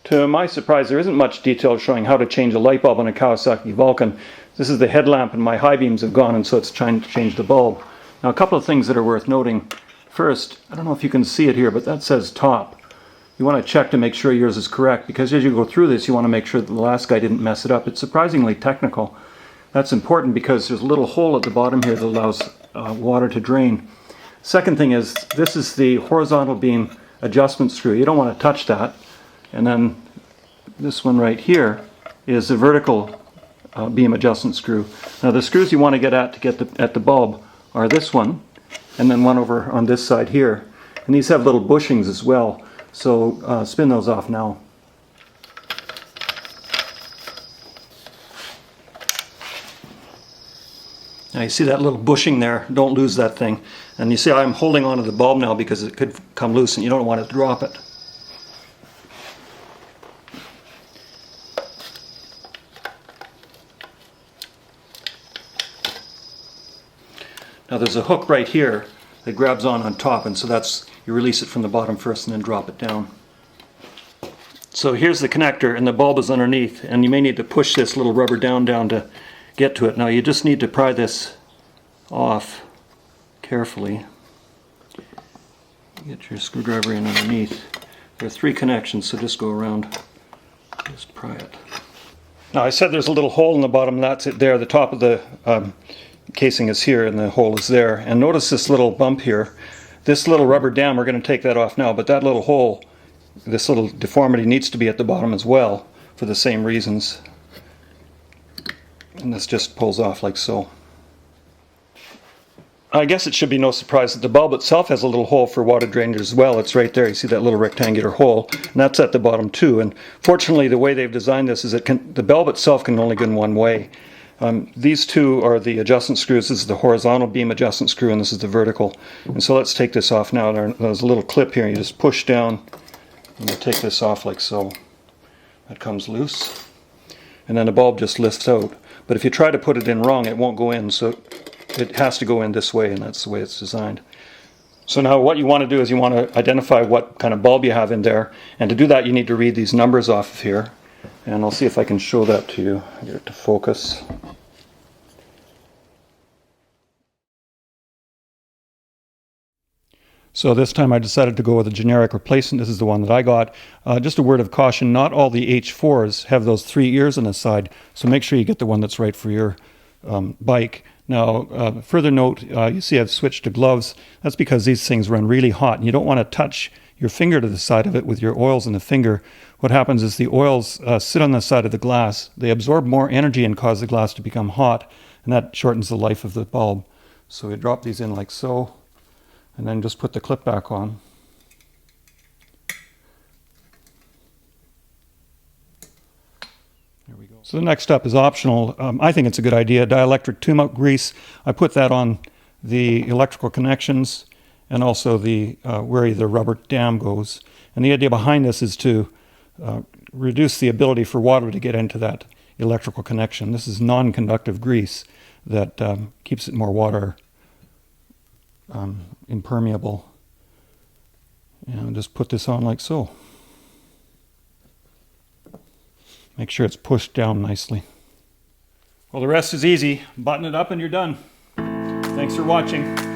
To my surprise, there isn't much detail showing how to change a light bulb on a Kawasaki Vulcan. This is the headlamp and my high beams have gone, and so it's trying to change the bulb. Now a couple of things that are worth noting. First, I don't know if you can see it here, but that says top. You want to check to make sure yours is correct, because as you go through this you want to make sure that the last guy didn't mess it up. It's surprisingly technical. That's important because there's a little hole at the bottom here that allows water to drain. Second thing is, this is the horizontal beam adjustment screw. You don't want to touch that. And then this one right here is the vertical beam adjustment screw. Now the screws you want to get at the bulb are this one, and then one over on this side here. And these have little bushings as well, so spin those off now. Now you see that little bushing there, don't lose that thing. And you see I'm holding onto the bulb now because it could come loose and you don't want to drop it. Now there's a hook right here that grabs on top, and so that's, you release it from the bottom first and then drop it down. So here's the connector and the bulb is underneath, and you may need to push this little rubber down to get to it. Now you just need to pry this off carefully. Get your screwdriver in underneath. There are 3 connections, so just go around, just pry it. Now I said there's a little hole in the bottom, that's it there. The top of the casing is here and the hole is there. And notice this little bump here. This little rubber dam, we're going to take that off now, but that little hole, this little deformity needs to be at the bottom as well for the same reasons. And this just pulls off like so. I guess it should be no surprise that the bulb itself has a little hole for water drainage as well. It's right there. You see that little rectangular hole, and that's at the bottom too. And fortunately the way they've designed this is the bulb itself can only go in one way. These two are the adjustment screws. This is the horizontal beam adjustment screw and this is the vertical. And so let's take this off now. There's a little clip here. You just push down and you take this off like so. That comes loose. And then the bulb just lifts out. But if you try to put it in wrong, it won't go in. So it has to go in this way, and that's the way it's designed. So now what you want to do is you want to identify what kind of bulb you have in there. And to do that you need to read these numbers off of here. And I'll see if I can show that to you. Get it to focus. So this time I decided to go with a generic replacement. This is the one that I got. Just a word of caution, not all the H4s have those 3 ears on the side, so make sure you get the one that's right for your bike. Now, further note, you see I've switched to gloves. That's because these things run really hot, and you don't want to touch your finger to the side of it with your oils in the finger. What happens is the oils sit on the side of the glass. They absorb more energy and cause the glass to become hot, and that shortens the life of the bulb. So we drop these in like so, and then just put the clip back on. There we go. So the next step is optional. I think it's a good idea. Dielectric tune-up grease. I put that on the electrical connections and also the where the rubber dam goes. And the idea behind this is to reduce the ability for water to get into that electrical connection. This is non-conductive grease that keeps it more water impermeable. And just put this on like so. Make sure it's pushed down nicely. Well, the rest is easy. Button it up and you're done. Thanks for watching.